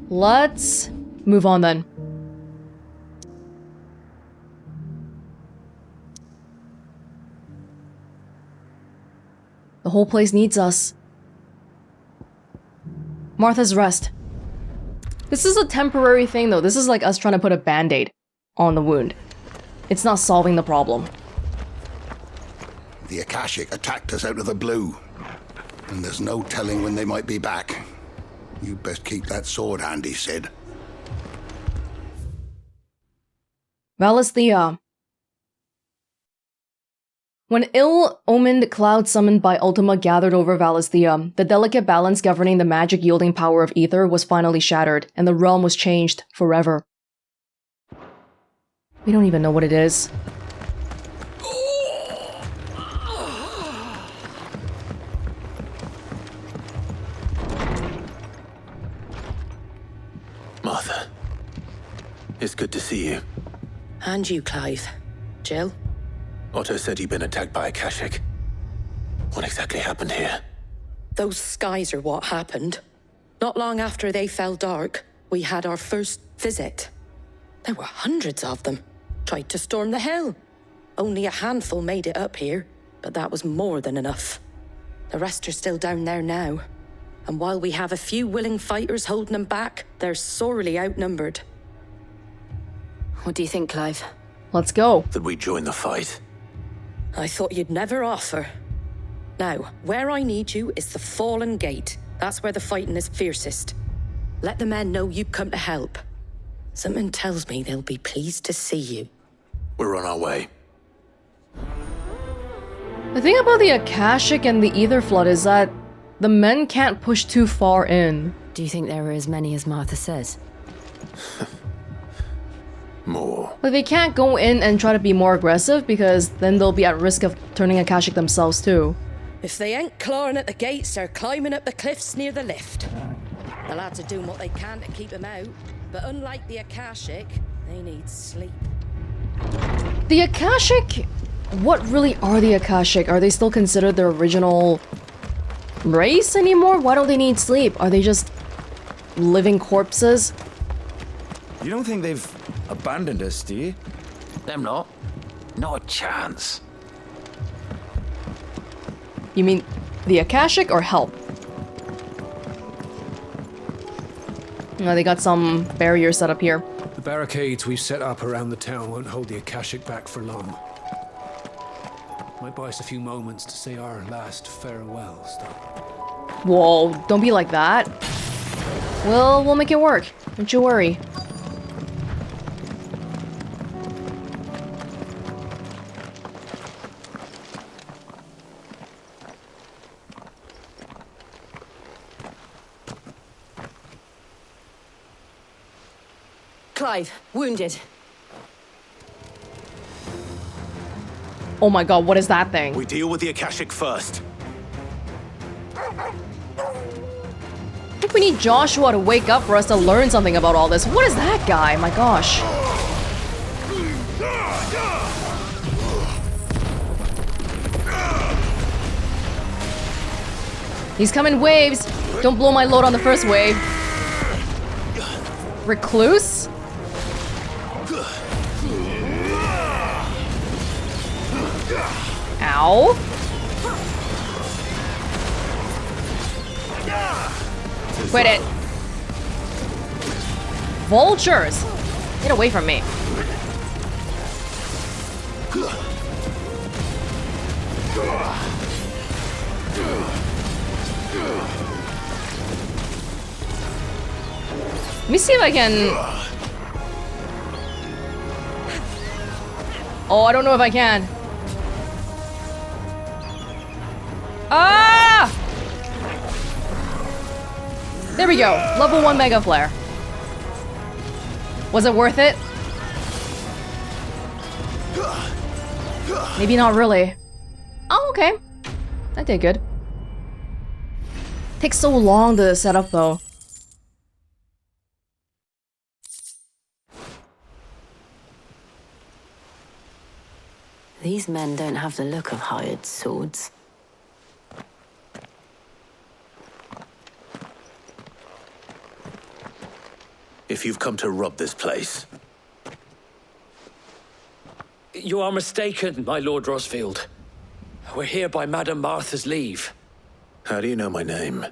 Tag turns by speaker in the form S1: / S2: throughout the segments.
S1: Let's move on then. The whole place needs us. Martha's Rest. This is a temporary thing though. This is like us trying to put a band-aid on the wound. It's not solving the problem.
S2: The Akashic attacked us out of the blue. And there's no telling when they might be back. You best keep that sword handy, Sid.
S1: Valisthea. When ill-omened clouds summoned by Ultima gathered over Valisthea, the delicate balance governing the magic-yielding power of aether was finally shattered, and the realm was changed forever. We don't even know what it is.
S3: Martha, it's good to see you.
S4: And you, Clive. Jill?
S3: Otto said you'd been attacked by Akashic. What exactly happened here?
S4: Those skies are what happened. Not long after they fell dark, we had our first visit. There were hundreds of them. Tried to storm the hill. Only a handful made it up here, but that was more than enough. The rest are still down there now. And while we have a few willing fighters holding them back, they're sorely outnumbered. What do you think, Clive?
S1: Let's go.
S3: That we join the fight?
S4: I thought you'd never offer. Now, where I need you is the Fallen Gate. That's where the fighting is fiercest. Let the men know you've come to help. Something tells me they'll be pleased to see you.
S3: We're on our way.
S1: The thing about the Akashic and the Aether Flood is that the men can't push too far in.
S5: Do you think there are as many as Martha says?
S3: More.
S1: Like, they can't go in and try to be more aggressive because then they'll be at risk of turning Akashic themselves too.
S4: If they ain't clawing at the gates, they're climbing up the cliffs near the lift. The lads are doing what they can to keep them out, but unlike the Akashic, they need sleep.
S1: The Akashic? What really are the Akashic? Are they still considered the original race anymore? Why don't they need sleep? Are they just living corpses?
S6: You don't think they've abandoned us, do you?
S7: Them not. Not a chance.
S1: You mean the Akashic or help? No, they got some barriers set up here.
S8: The barricades we've set up around the town won't hold the Akashic back for long. Might buy us a few moments to say our last farewells, though.
S1: Whoa, don't be like that. We'll make it work. Don't you worry.
S5: Clive, wounded.
S1: Oh my god, what is that thing?
S3: We deal with the Akashic first.
S1: I think we need Joshua to wake up for us to learn something about all this. What is that guy? My gosh. He's coming waves. Don't blow my load on the first wave. Recluse? Ow. Quit it. Vultures! Get away from me. Let me see if I can... Oh, I don't know if I can. Ah! There we go. Level 1 Mega Flare. Was it worth it? Maybe not really. Oh, okay. That did good. Takes so long to set up, though.
S5: These men don't have the look of hired swords.
S3: if you've come to rob this place.
S9: You are mistaken, my Lord Rosfield. We're here by Madame Martha's leave.
S3: How do you know my name?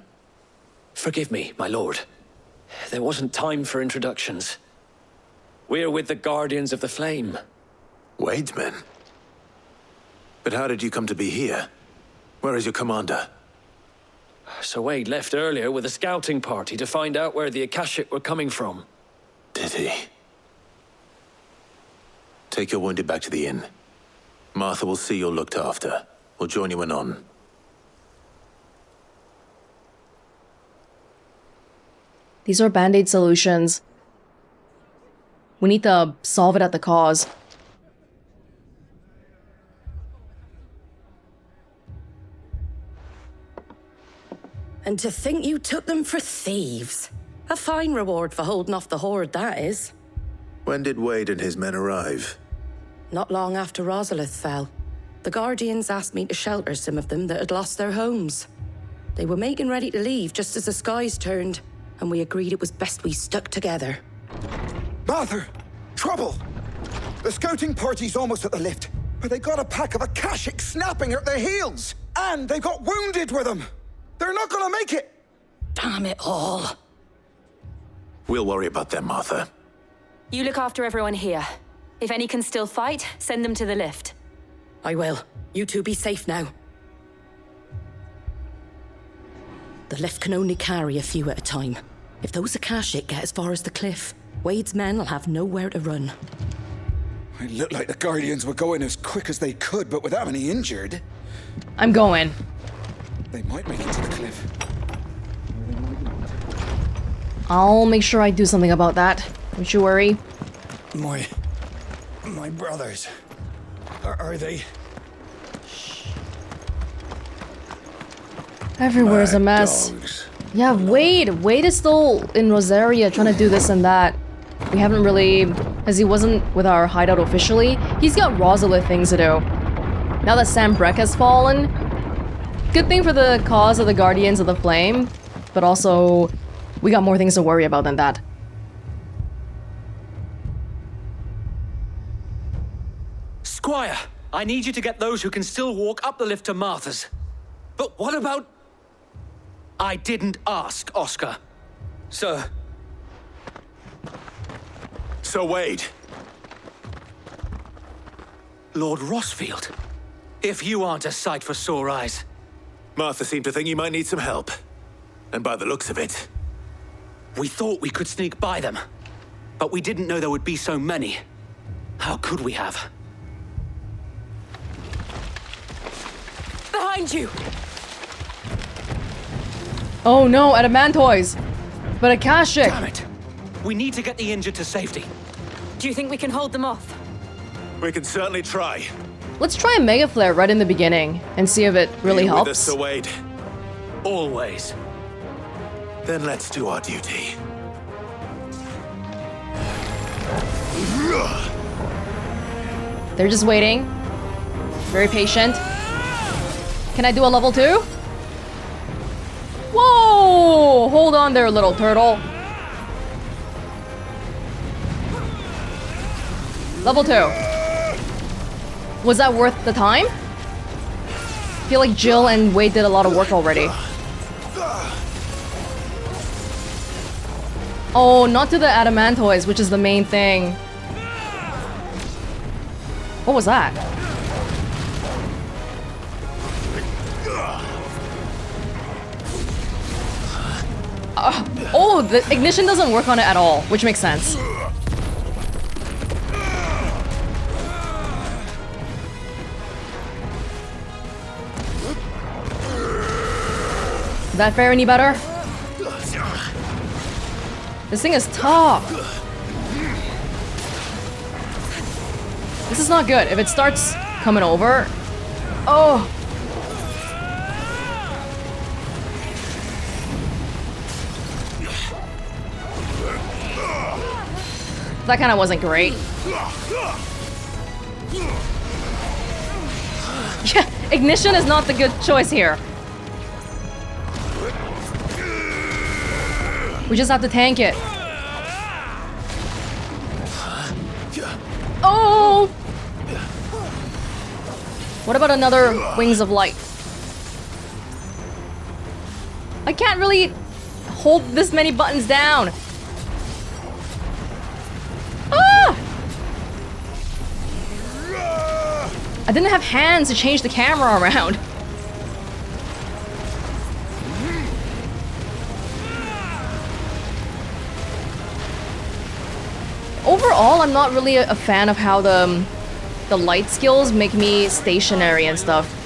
S9: Forgive me, my lord. There wasn't time for introductions. We're with the Guardians of the Flame.
S3: Wade's men? But how did you come to be here? Where is your commander?
S9: Sir Wade left earlier with a scouting party to find out where the Akashic were coming from.
S3: Did he? Take your wounded back to the inn. Martha will see you're looked after. We'll join you anon.
S1: These are band-aid solutions. We need to solve it at the cause.
S4: And to think you took them for thieves. A fine reward for holding off the horde, that is.
S3: When did Wade and his men arrive?
S4: Not long after Rosalith fell. The Guardians asked me to shelter some of them that had lost their homes. They were making ready to leave just as the skies turned, and we agreed it was best we stuck together.
S10: Martha! Trouble! The scouting party's almost at the lift, but they got a pack of Akashic snapping at their heels! And they got wounded with them! They're not gonna make it!
S4: Damn it all.
S3: We'll worry about them, Martha.
S5: You look after everyone here. If any can still fight, send them to the lift.
S4: I will. You two be safe now. The lift can only carry a few at a time. If those Akashic get as far as the cliff, Wade's men will have nowhere to run.
S10: It looked like the Guardians were going as quick as they could, but without any injured.
S1: I'm going.
S10: They might make it to the cliff.
S1: I'll make sure I do something about that. Don't you worry.
S10: My brothers. Are they?
S1: Everywhere's a mess.
S2: Dogs.
S1: Yeah, Wade is still in Rosaria trying to do this and that. We haven't really, as he wasn't with our hideout officially, he's got Rosalith things to do. Now that Sam Breck has fallen, good thing for the cause of the Guardians of the Flame, but also we got more things to worry about than that.
S9: Squire, I need you to get those who can still walk up the lift to Martha's. But what about... I didn't ask, Oscar. Sir.
S3: So Wade.
S9: Lord Rosfield. If you aren't a sight for sore eyes.
S3: Martha seemed to think you might need some help. And by the looks of it...
S9: We thought we could sneak by them. But we didn't know there would be so many. How could we have?
S5: Behind you!
S1: Oh no, Adamantoys! But Akashic!
S9: Damn it! We need to get the injured to safety.
S5: Do you think we can hold them off?
S3: We can certainly try.
S1: Let's try a Mega Flare right in the beginning and see if it really
S3: Are you
S1: helps.
S3: with us, Sir Wade?
S9: Always.
S3: Then let's do our duty.
S1: They're just waiting. Very patient. Can I do a level 2? Whoa! Hold on there, little turtle. Level 2. Was that worth the time? I feel like Jill and Wade did a lot of work already. Oh, not to the Adamantoys, which is the main thing. What was that? Oh, the ignition doesn't work on it at all, which makes sense. Did that fare any better? This thing is tough. This is not good. If it starts coming over... Oh! That kind of wasn't great. Yeah, ignition is not the good choice here. We just have to tank it. Oh! What about another Wings of Light? I can't really hold this many buttons down. Ah! I didn't have hands to change the camera around. Overall, I'm not really a fan of how the light skills make me stationary and stuff.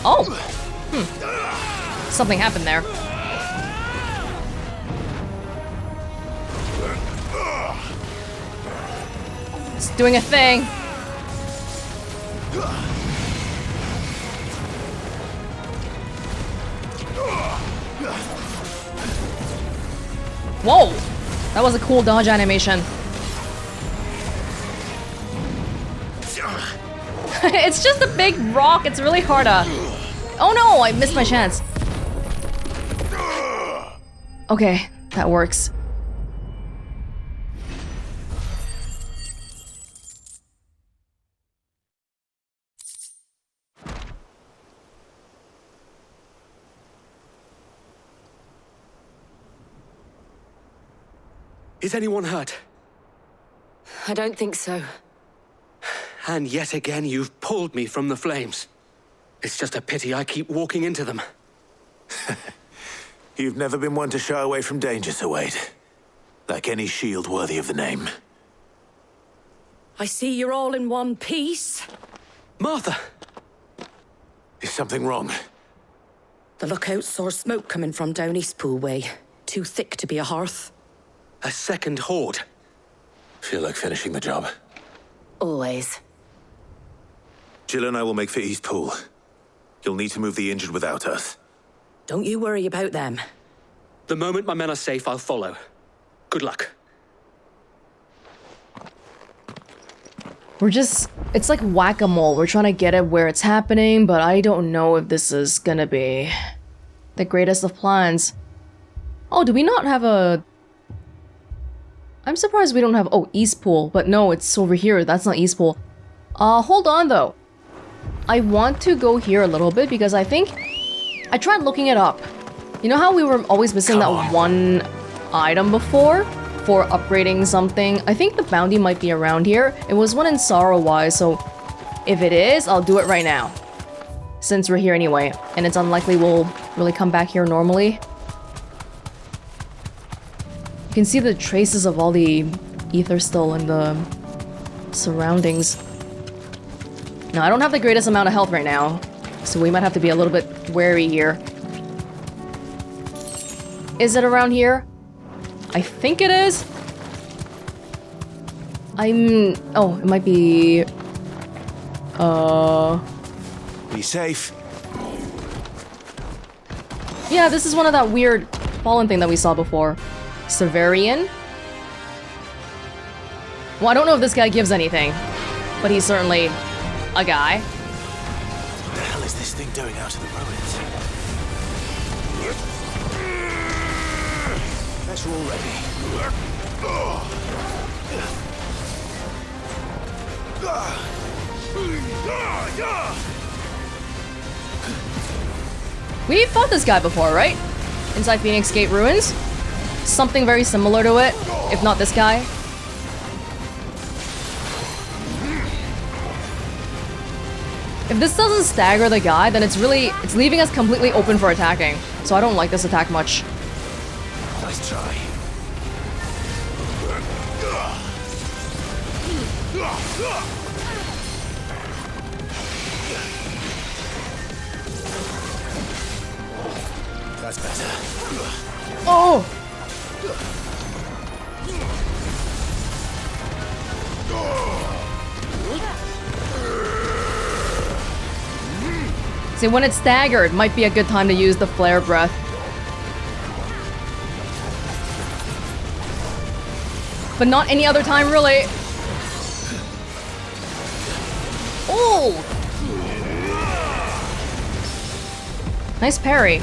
S1: Oh! Something happened there. It's doing a thing. Whoa! That was a cool dodge animation. It's just a big rock. It's really hard to... Oh no, I missed my chance. Okay, that works.
S9: Is anyone hurt?
S5: I don't think so.
S9: And yet again, you've pulled me from the flames. It's just a pity I keep walking into them.
S3: You've never been one to shy away from danger, Sir Wade. Like any shield worthy of the name.
S4: I see you're all in one piece.
S9: Martha!
S3: Is something wrong?
S4: The lookout saw smoke coming from down Eastpool way. Too thick to be a hearth.
S9: A second horde.
S3: Feel like finishing the job.
S5: Always.
S3: Jill and I will make for Eastpool. You'll need to move the injured without us.
S4: Don't you worry about them.
S9: The moment my men are safe, I'll follow. Good luck.
S1: We're just... It's like whack-a-mole. We're trying to get it where it's happening, but I don't know if this is gonna be the greatest of plans. Oh, do we not have a... I'm surprised we don't have... Oh, Eastpool. But no, it's over here. That's not Eastpool. Hold on, though. I want to go here a little bit because I think... I tried looking it up. You know how we were always missing that one item before? For upgrading something? I think the bounty might be around here. It was one in Sorrowwise, so... If it is, I'll do it right now. Since we're here anyway. And it's unlikely we'll really come back here normally. You can see the traces of all the aether still in the surroundings. Now, I don't have the greatest amount of health right now, so we might have to be a little bit wary here. Is it around here? I think it is. Oh, it might be...
S3: Be safe.
S1: Yeah, this is one of that weird fallen thing that we saw before. Severian? Well, I don't know if this guy gives anything, but he's certainly a guy.
S3: What the hell is this thing doing out of the ruins? That's all ready.
S1: We fought this guy before, right? Inside Phoenix Gate Ruins? Something very similar to it, if not this guy. If this doesn't stagger the guy, then it's leaving us completely open for attacking. So I don't like this attack much.
S3: Nice try. That's better.
S1: Oh! See, when it's staggered, might be a good time to use the flare breath. But not any other time, really. Oh! Nice parry.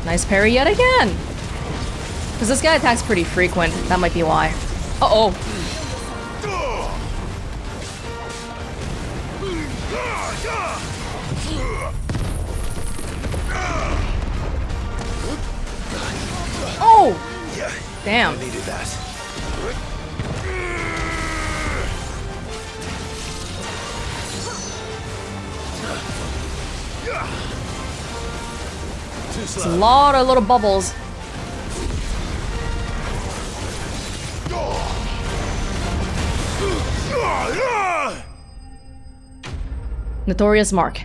S1: Nice parry yet again. Because this guy attacks pretty frequent. That might be why. Uh-oh. Oh! Damn.
S6: I needed that.
S1: It's a lot of little bubbles. Notorious Mark.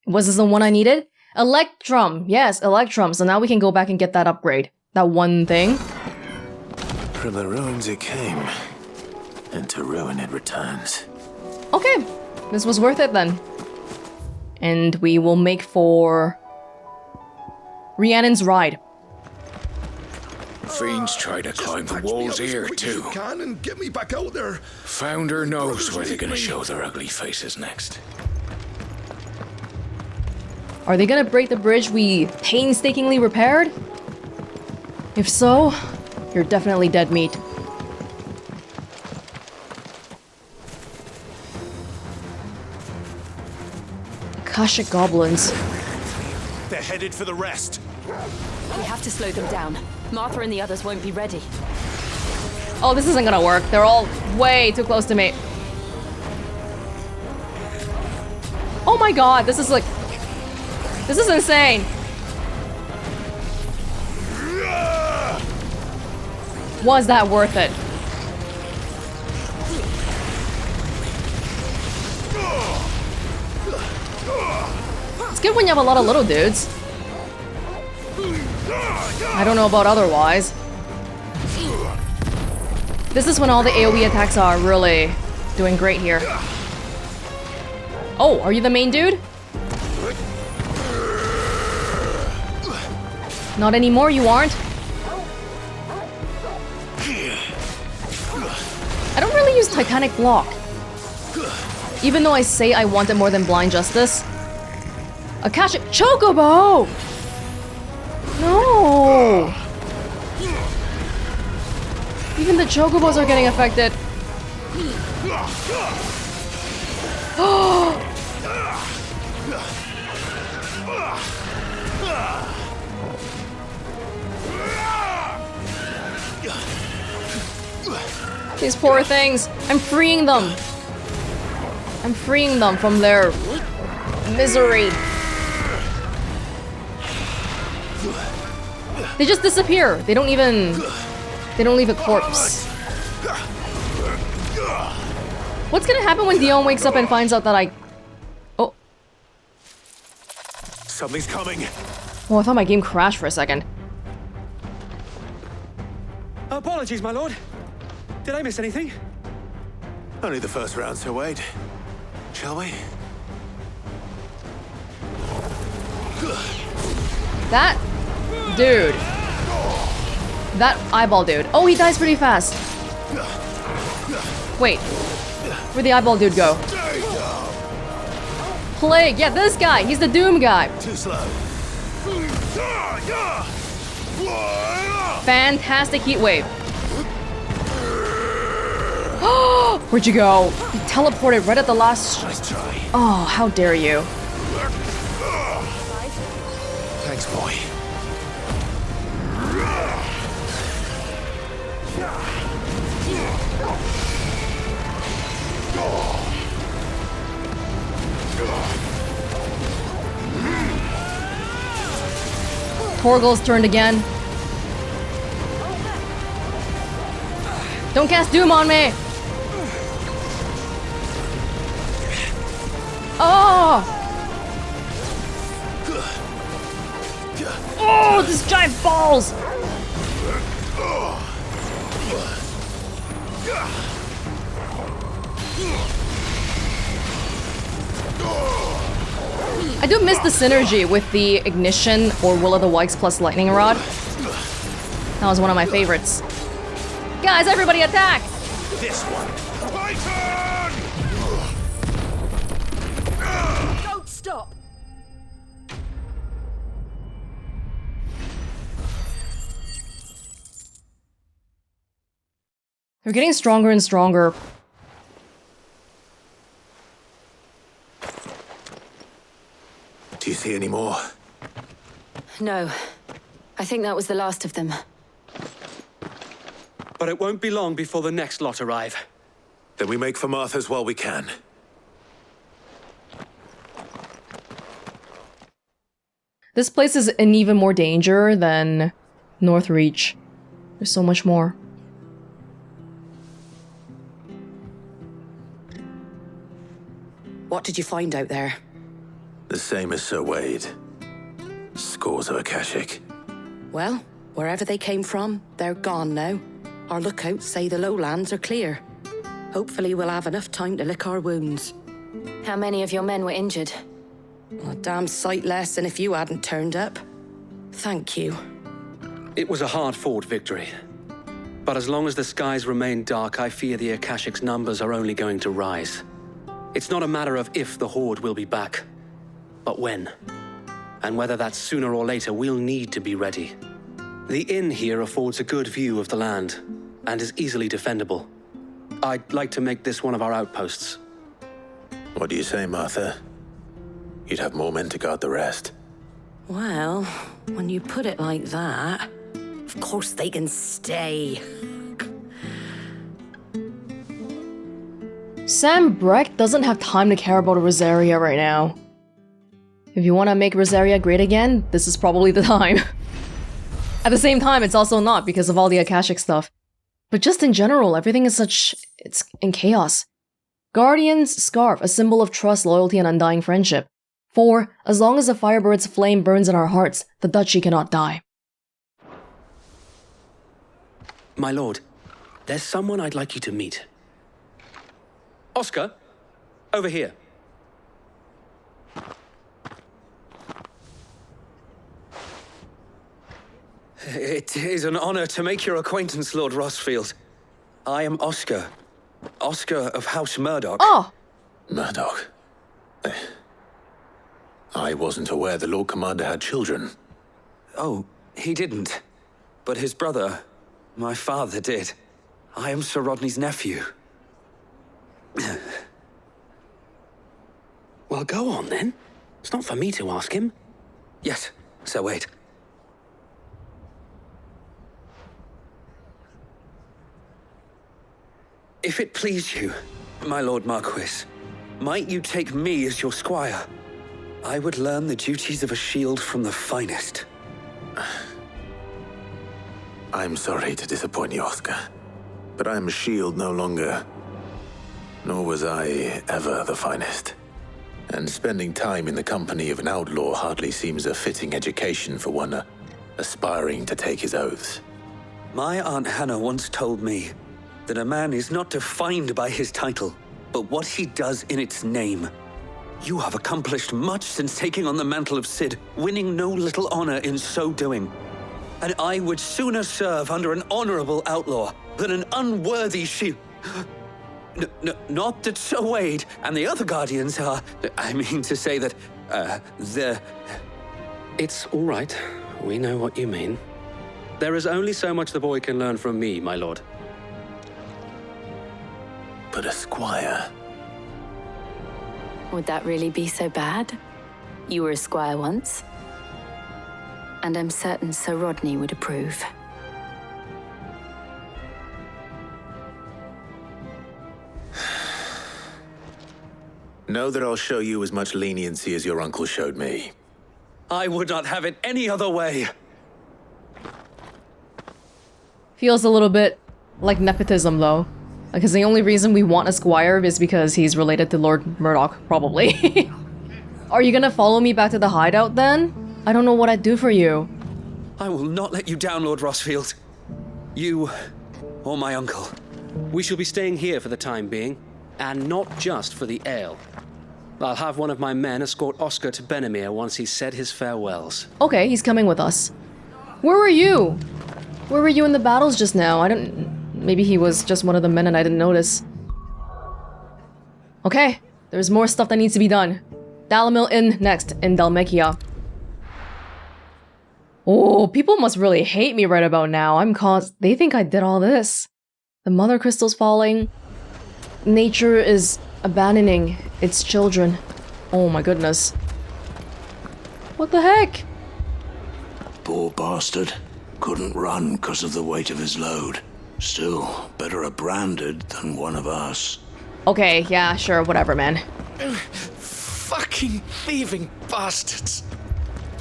S1: Was this the one I needed? Electrum! Yes, Electrum. So now we can go back and get that upgrade. That one thing.
S3: From the ruins it came, and to ruin it returns.
S1: Okay, this was worth it then. And we will make for Rhiannon's Ride.
S11: Fiends try to climb the walls here too.
S2: Can and get me back out there.
S11: Founder knows where they're gonna show their ugly faces next.
S1: Are they gonna break the bridge we painstakingly repaired? If so, you're definitely dead meat. Akashic goblins.
S6: They're headed for the rest.
S5: We have to slow them down. Martha and the others won't be ready.
S1: Oh, this isn't gonna work. They're all way too close to me. Oh my god, this is like... This is insane. Was that worth it? It's good when you have a lot of little dudes. I don't know about otherwise. This is when all the AoE attacks are really doing great here. Oh, are you the main dude? Not anymore, you aren't. I don't really use Titanic Block. Even though I say I want it more than Blind Justice. Akashic Chocobo! No! Even the Chocobos are getting affected. These poor things. I'm freeing them. I'm freeing them from their misery. They just disappear. They don't even... They don't leave a corpse. What's gonna happen when Dion wakes up and finds out that I... Oh.
S6: Something's coming.
S1: Oh, I thought my game crashed for a second.
S9: Apologies, my lord. Did I miss anything?
S3: Only the first round, so wait. Shall we?
S1: That dude. That eyeball dude. Oh, he dies pretty fast. Wait. Where'd the eyeball dude go? Plague. Yeah, this guy. He's the Doom guy.
S3: Too slow.
S1: Fantastic heat wave. Where'd you go? You teleported right at the last...
S3: Nice try.
S1: Oh, how dare you.
S3: Thanks, boy.
S1: Torgal's turned again. Don't cast Doom on me! Oh! Oh, this giant balls! I do miss the synergy with the ignition or Will of the Wisps plus lightning rod. That was one of my favorites. Guys, everybody attack!
S3: This one.
S5: Don't stop!
S1: They're getting stronger and stronger.
S3: Do you see any more?
S5: No. I think that was the last of them.
S9: But it won't be long before the next lot arrive.
S3: Then we make for Martha's while we can.
S1: This place is in even more danger than Northreach. There's so much more.
S4: What did you find out there?
S3: The same as Sir Wade. Scores of Akashic.
S4: Well, wherever they came from, they're gone now. Our lookouts say the lowlands are clear. Hopefully we'll have enough time to lick our wounds.
S5: How many of your men were injured?
S4: A damn sight less than if you hadn't turned up. Thank you.
S9: It was a hard-fought victory. But as long as the skies remain dark, I fear the Akashic's numbers are only going to rise. It's not a matter of if the Horde will be back, but when. And whether that's sooner or later, we'll need to be ready. The inn here affords a good view of the land, and is easily defendable. I'd like to make this one of our outposts.
S3: What do you say, Martha? You'd have more men to guard the rest.
S4: Well, when you put it like that, of course they can stay.
S1: Sam Breck doesn't have time to care about Rosaria right now. If you want to make Rosaria great again, this is probably the time. At the same time, it's also not because of all the Akashic stuff. But just in general, everything is it's in chaos. Guardian's Scarf, a symbol of trust, loyalty, and undying friendship. 4. As long as the Firebird's flame burns in our hearts, the duchy cannot die.
S9: My lord, there's someone I'd like you to meet. Oscar, over here.
S12: It is an honor to make your acquaintance, Lord Rossfield. I am Oscar. Oscar of House Murdoch.
S1: Oh!
S3: Murdoch. I wasn't aware the Lord Commander had children.
S12: Oh, he didn't. But his brother, my father, did. I am Sir Rodney's nephew.
S9: Well, go on then. It's not for me to ask him.
S12: Yes, Sir Wade. If it please you, my Lord Marquis, might you take me as your squire? I would learn the duties of a shield from the finest.
S3: I'm sorry to disappoint you, Oscar, but I'm a shield no longer. Nor was I ever the finest. And spending time in the company of an outlaw hardly seems a fitting education for one aspiring to take his oaths.
S12: My Aunt Hannah once told me that a man is not defined by his title, but what he does in its name. You have accomplished much since taking on the mantle of Cid, winning no little honor in so doing. And I would sooner serve under an honorable outlaw than an unworthy shield. Not that Sir Wade and the other Guardians are... I mean to say that, they're...
S9: It's all right. We know what you mean. There is only so much the boy can learn from me, my lord.
S3: But a squire...
S5: Would that really be so bad? You were a squire once. And I'm certain Sir Rodney would approve.
S3: Know that I'll show you as much leniency as your uncle showed me.
S12: I would not have it any other way.
S1: Feels a little bit like nepotism, though. Because the only reason we want a squire is because he's related to Lord Murdoch, probably. Are you gonna follow me back to the hideout then? I don't know what I'd do for you.
S12: I will not let you down, Lord Rossfield. You or my uncle.
S9: We shall be staying here for the time being, and not just for the ale. I'll have one of my men escort Oscar to Benimir once he's said his farewells.
S1: Okay, he's coming with us. Where were you? Where were you in the battles just now? I don't... Maybe he was just one of the men and I didn't notice. Okay, there's more stuff that needs to be done. Dalamil Inn next, in Dalmekia. Oh, people must really hate me right about now. They think I did all this. The Mothercrystals falling. Nature is abandoning its children. Oh my goodness. What the heck?
S11: Poor bastard. Couldn't run because of the weight of his load. Still, better a branded than one of us.
S1: Okay, yeah, sure, whatever, man.
S11: Fucking thieving bastards.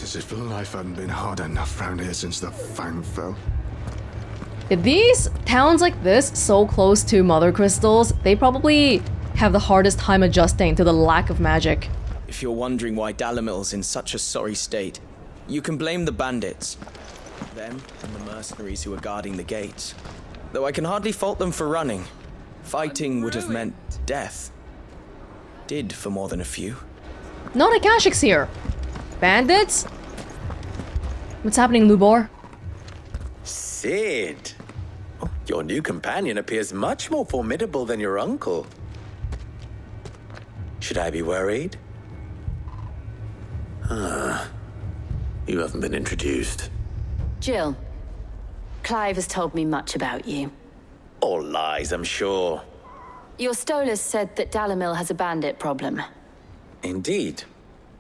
S13: As if life hadn't been hard enough round here since the Fang fell.
S1: These towns like this, so close to Mothercrystals, they probably have the hardest time adjusting to the lack of magic.
S14: If you're wondering why Dalamil's in such a sorry state, you can blame the bandits. Them and the mercenaries who are guarding the gates. Though I can hardly fault them for running. Fighting would have meant death. Did for more than a few.
S1: Not Akashics here. Bandits? What's happening, Lubor?
S3: Sid! Oh, your new companion appears much more formidable than your uncle. Should I be worried? You haven't been introduced.
S5: Jill, Clive has told me much about you.
S3: All lies, I'm sure.
S5: Your Stolas said that Dalamil has a bandit problem.
S3: Indeed.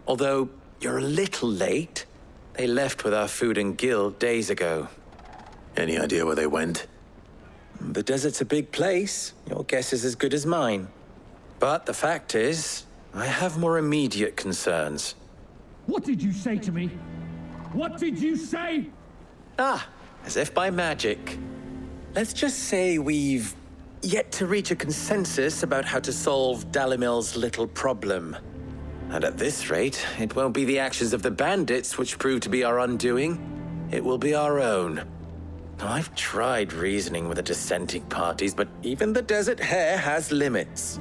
S3: Although, you're a little late. They left with our food and guild days ago. Any idea where they went? The desert's a big place. Your guess is as good as mine. But the fact is, I have more immediate concerns.
S15: What did you say to me? What did you say?
S3: As if by magic. Let's just say we've yet to reach a consensus about how to solve Dalamil's little problem. And at this rate, it won't be the actions of the bandits which prove to be our undoing. It will be our own. Now, I've tried reasoning with the dissenting parties, but even the Desert Hare has limits.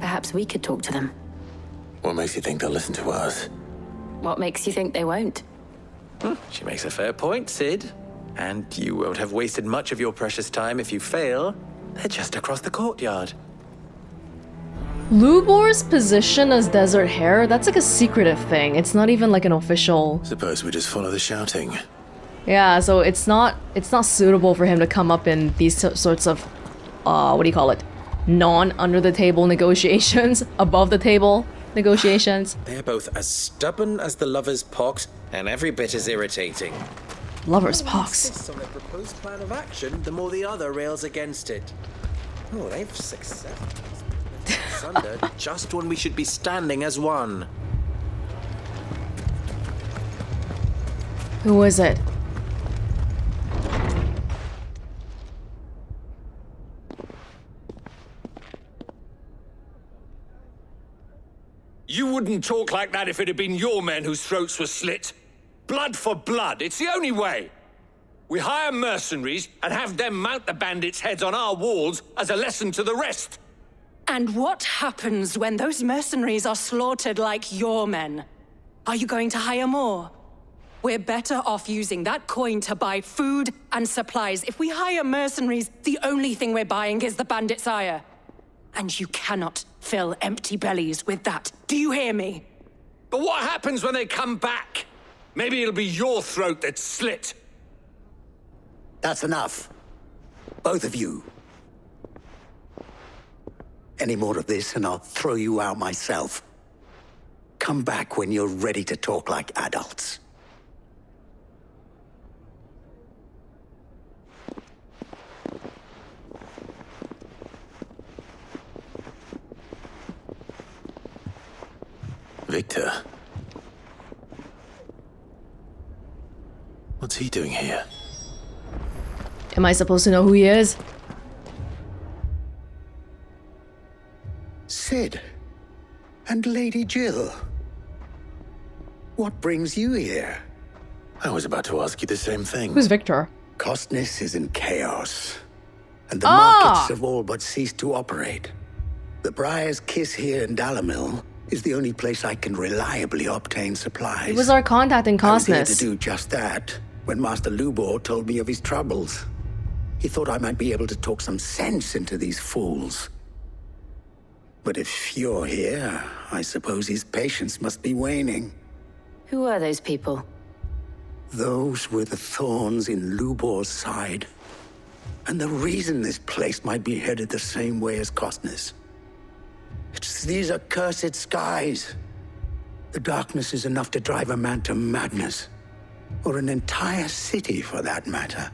S5: Perhaps we could talk to them.
S3: What makes you think they'll listen to us?
S5: What makes you think they won't?
S3: She makes a fair point, Sid. And you won't have wasted much of your precious time if you fail. They're just across the courtyard.
S1: Lubor's position as Desert Hare, that's like a secretive thing. It's not even like an official...
S3: Suppose we just follow the shouting.
S1: Yeah, so it's not suitable for him to come up in these sorts of, what do you call it? Non-under-the-table negotiations, above-the-table negotiations.
S3: They're both as stubborn as the lover's pox, and every bit as irritating.
S1: Lover's pox.
S3: The more insists on their proposed plan of action, the more the other rails against it. Oh, they've successfully asunder just when we should be standing as one.
S1: Who is it?
S16: You wouldn't talk like that if it had been your men whose throats were slit. Blood for blood, it's the only way. We hire mercenaries and have them mount the bandits' heads on our walls as a lesson to the rest.
S4: And what happens when those mercenaries are slaughtered like your men? Are you going to hire more? We're better off using that coin to buy food and supplies. If we hire mercenaries, the only thing we're buying is the bandit's ire. And you cannot fill empty bellies with that. Do you hear me?
S16: But what happens when they come back? Maybe it'll be your throat that's slit.
S17: That's enough. Both of you. Any more of this and I'll throw you out myself. Come back when you're ready to talk like adults.
S3: Victor. What's he doing here?
S1: Am I supposed to know who he is?
S17: Sid. And Lady Jill. What brings you here?
S3: I was about to ask you the same thing.
S1: Who's Victor?
S17: Costness is in chaos, and the markets have all but ceased to operate. The Briar's Kiss here in Dalamil is the only place I can reliably obtain supplies.
S1: It was our contact in
S17: I was here
S1: Cosmos.
S17: to do just that when Master Lubor told me of his troubles. He thought I might be able to talk some sense into these fools. But if you're here, I suppose his patience must be waning.
S5: Who are those people?
S17: Those were the thorns in Lubor's side. And the reason this place might be headed the same way as Costness. It's these accursed skies. The darkness is enough to drive a man to madness. Or an entire city, for that matter.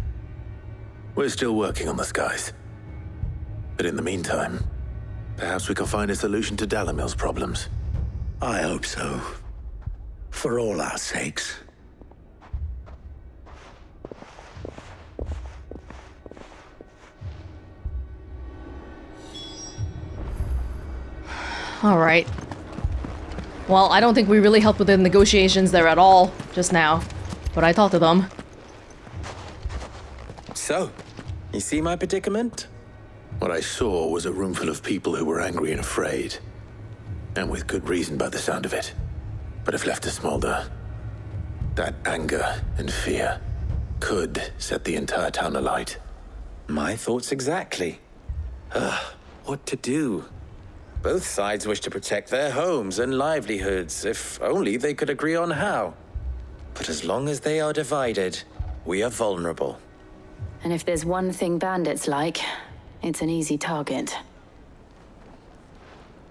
S3: We're still working on the skies. But in the meantime, perhaps we can find a solution to Dalamil's problems.
S17: I hope so. For all our sakes.
S1: Alright. Well, I don't think we really helped with the negotiations there at all, just now. But I talked to them.
S14: So, you see my predicament?
S3: What I saw was a room full of people who were angry and afraid. And with good reason by the sound of it. But if left to smolder, that anger and fear could set the entire town alight.
S14: My thoughts exactly. What to do? Both sides wish to protect their homes and livelihoods, if only they could agree on how. But as long as they are divided, we are vulnerable.
S5: And if there's one thing bandits like, it's an easy target.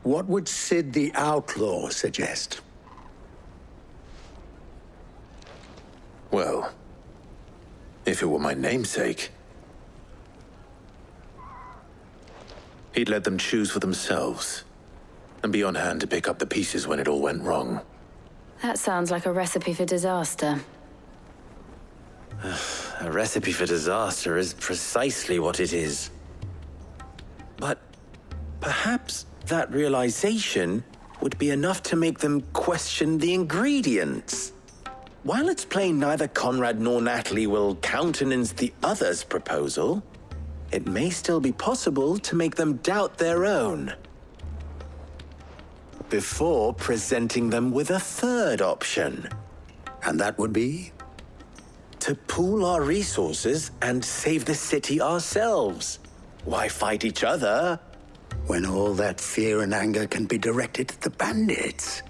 S17: What would Sid the Outlaw suggest?
S3: Well, if it were my namesake, he'd let them choose for themselves and be on hand to pick up the pieces when it all went wrong.
S5: That sounds like a recipe for disaster.
S14: A recipe for disaster is precisely what it is. But perhaps that realization would be enough to make them question the ingredients. While it's plain neither Conrad nor Natalie will countenance the other's proposal, it may still be possible to make them doubt their own. Before presenting them with a third option.
S17: And that would be?
S14: To pool our resources and save the city ourselves. Why fight each other?
S17: When all that fear and anger can be directed at the bandits.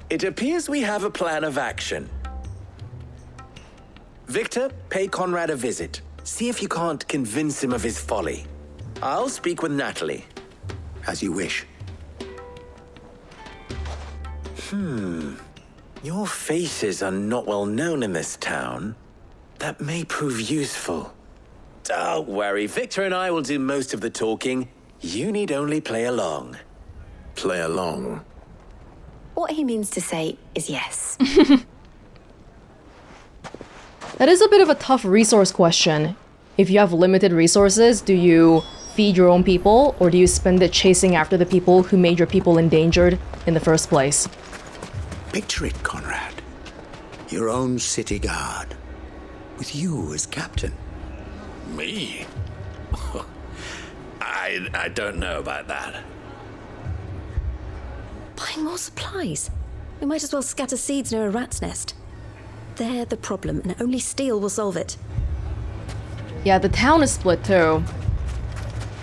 S14: It appears we have a plan of action. Victor, pay Conrad a visit. See if you can't convince him of his folly. I'll speak with Natalie.
S17: As you wish.
S14: Your faces are not well known in this town. That may prove useful. Don't worry, Victor and I will do most of the talking. You need only play along.
S3: Play along?
S5: What he means to say is yes.
S1: That is a bit of a tough resource question. If you have limited resources, do you feed your own people, or do you spend it chasing after the people who made your people endangered in the first place?
S17: Picture it, Conrad. Your own city guard. With you as captain.
S11: Me? I don't know about that.
S18: Buying more supplies? We might as well scatter seeds near a rat's nest. They're the problem, and only steel will solve it.
S1: Yeah, the town is split too.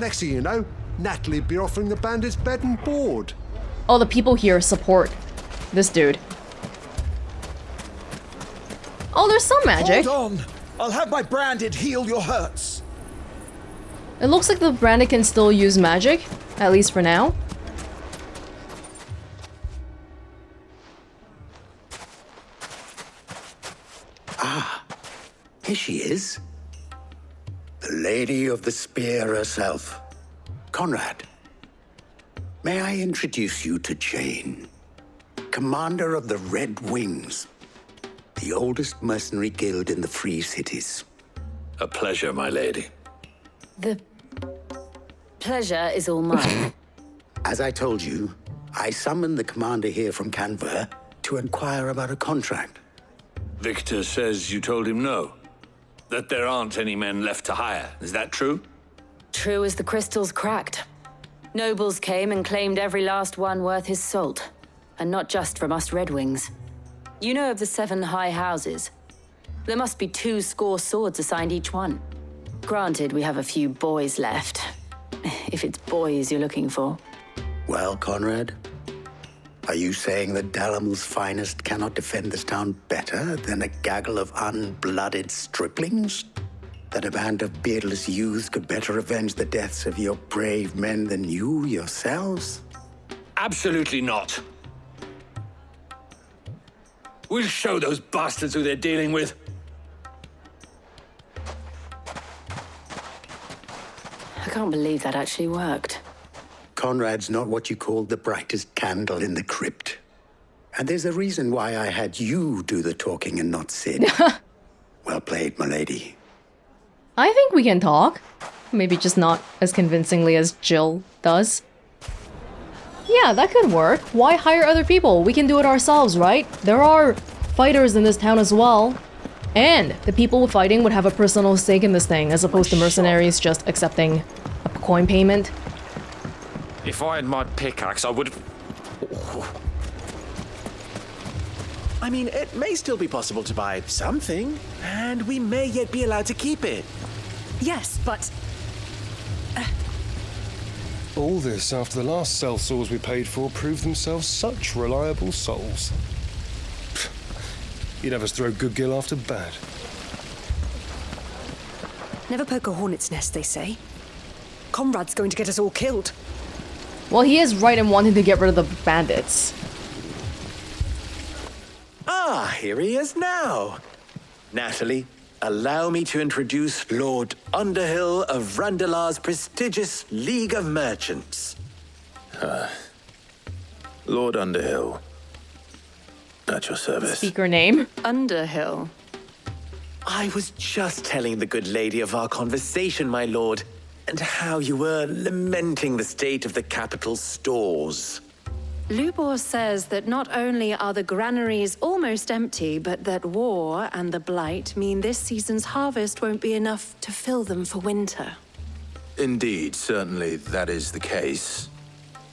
S13: Next thing you know, Natalie'd be offering the bandits bed and board.
S1: Oh, the people here support this dude. Oh, there's some magic.
S10: Hold on! I'll have my branded heal your hurts.
S1: It looks like the branded can still use magic, at least for now.
S17: Ah, here she is. The Lady of the Spear herself. Conrad, may I introduce you to Jane, commander of the Red Wings, the oldest mercenary guild in the Free Cities.
S11: A pleasure, my lady.
S5: The pleasure is all mine.
S17: As I told you, I summoned the commander here from Canver to inquire about a contract.
S16: Victor says you told him no. That there aren't any men left to hire. Is that true?
S5: True as the crystals cracked. Nobles came and claimed every last one worth his salt. And not just from us Red Wings. You know of the 7 high houses. There must be 2 swords assigned each one. Granted, we have a few boys left. If it's boys you're looking for.
S17: Well, Conrad, are you saying that Dalamil's finest cannot defend this town better than a gaggle of unblooded striplings? That a band of beardless youths could better avenge the deaths of your brave men than you yourselves?
S16: Absolutely not. We'll show those bastards who they're dealing with.
S5: I can't believe that actually worked.
S17: Conrad's not what you call the brightest candle in the crypt. And there's a reason why I had you do the talking and not Sid. Well played, milady.
S1: I think we can talk. Maybe just not as convincingly as Jill does. Yeah, that could work. Why hire other people? We can do it ourselves, right? There are fighters in this town as well. And the people fighting would have a personal stake in this thing, as opposed to mercenaries just accepting a coin payment.
S7: If I had my pickaxe, I would...
S19: I mean, it may still be possible to buy something, and we may yet be allowed to keep it.
S20: Yes, but...
S21: All this after the last sellswords we paid for proved themselves such reliable souls. You'd have us throw good gil after bad.
S20: Never poke a hornet's nest, they say. Conrad's going to get us all killed.
S1: Well, he is right in wanting to get rid of the bandits.
S19: Ah, here he is now. Natalie, allow me to introduce Lord Underhill of Randalar's prestigious League of Merchants.
S3: Lord Underhill. At your service.
S1: Speaker name?
S5: Underhill.
S19: I was just telling the good lady of our conversation, my lord, and how you were lamenting the state of the capital's stores.
S5: Lubor says that not only are the granaries almost empty, but that war and the Blight mean this season's harvest won't be enough to fill them for winter.
S3: Indeed, certainly that is the case.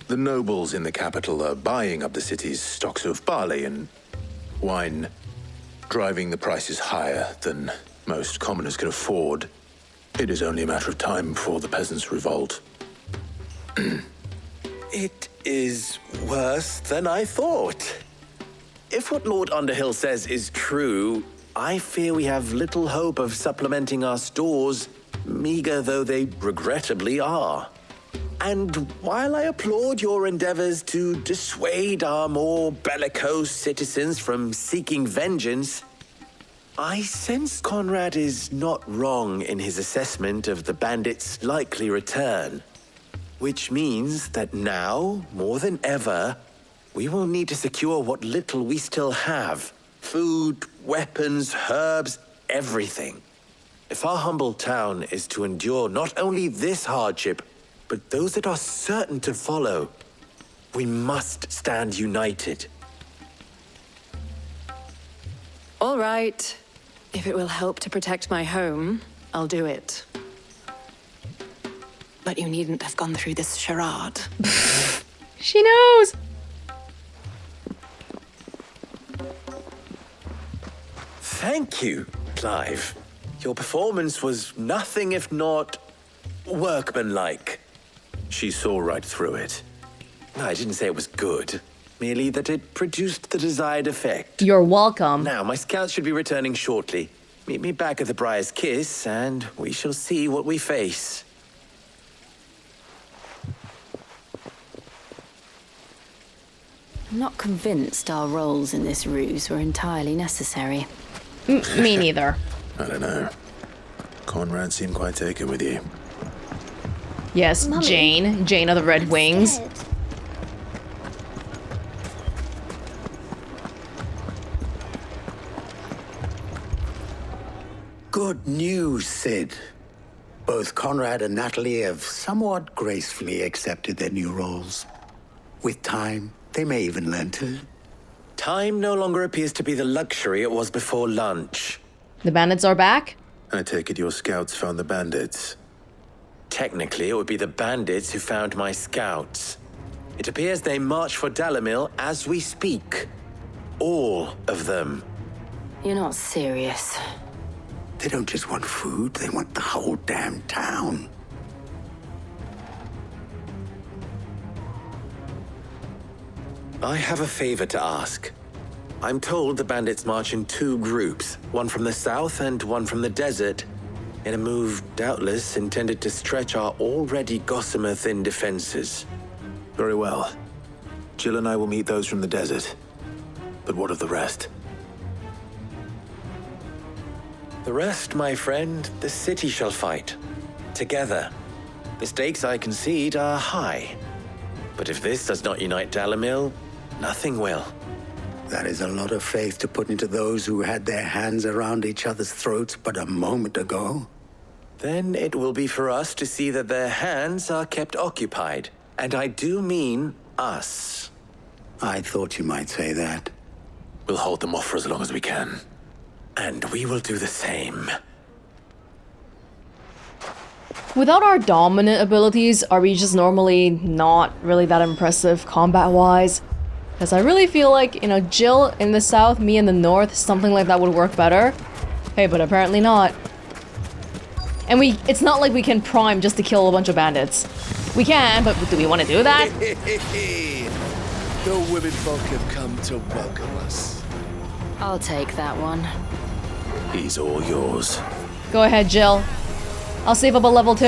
S3: The nobles in the capital are buying up the city's stocks of barley and wine, driving the prices higher than most commoners can afford. It is only a matter of time before the peasants revolt.
S19: It is worse than I thought. If what Lord Underhill says is true, I fear we have little hope of supplementing our stores, meager though they regrettably are. And while I applaud your endeavors to dissuade our more bellicose citizens from seeking vengeance, I sense Conrad is not wrong in his assessment of the bandits' likely return. Which means that now, more than ever, we will need to secure what little we still have. Food, weapons, herbs, everything. If our humble town is to endure not only this hardship, but those that are certain to follow, we must stand united.
S5: All right. If it will help to protect my home, I'll do it. But you needn't have gone through this charade.
S1: She knows!
S19: Thank you, Clive. Your performance was nothing if not workmanlike.
S3: She saw right through it.
S19: I didn't say it was good. Merely that it produced the desired effect.
S1: You're welcome.
S19: Now, my scouts should be returning shortly. Meet me back at the Briar's Kiss, and we shall see what we face.
S5: I'm not convinced our roles in this ruse were entirely necessary.
S1: Me neither.
S3: I don't know. Conrad seemed quite taken with you.
S1: Yes,
S18: Mummy,
S1: Jane of the Red Wings.
S18: Scared.
S17: Good news, Sid. Both Conrad and Natalie have somewhat gracefully accepted their new roles. With time, they may even learn to.
S19: Time no longer appears to be the luxury it was before lunch.
S1: The bandits are back?
S3: I take it your scouts found the bandits.
S19: Technically, it would be the bandits who found my scouts. It appears they march for Dalamil as we speak. All of them.
S5: You're not serious.
S17: They don't just want food, they want the whole damn town.
S19: I have a favor to ask. I'm told the bandits march in two groups, one from the south and one from the desert, in a move doubtless intended to stretch our already gossamer-thin defenses.
S3: Very well. Jill and I will meet those from the desert. But what of the rest?
S19: The rest, my friend, the city shall fight. Together. The stakes, I concede, are high. But if this does not unite Dalamil, nothing will.
S17: That is a lot of faith to put into those who had their hands around each other's throats but a moment ago.
S19: Then it will be for us to see that their hands are kept occupied. And I do mean us.
S17: I thought you might say that.
S3: We'll hold them off for as long as we can.
S19: And we will do the same.
S1: Without our dominant abilities, are we just normally not really that impressive combat-wise? Because I really feel like, you know, Jill in the south, me in the north, something like that would work better. Hey, but apparently not. And it's not like we can prime just to kill a bunch of bandits. We can, but do we want to do that?
S8: The women folk have come to welcome us.
S5: I'll take that one.
S3: He's all yours.
S1: Go ahead, Jill. I'll save up a level 2.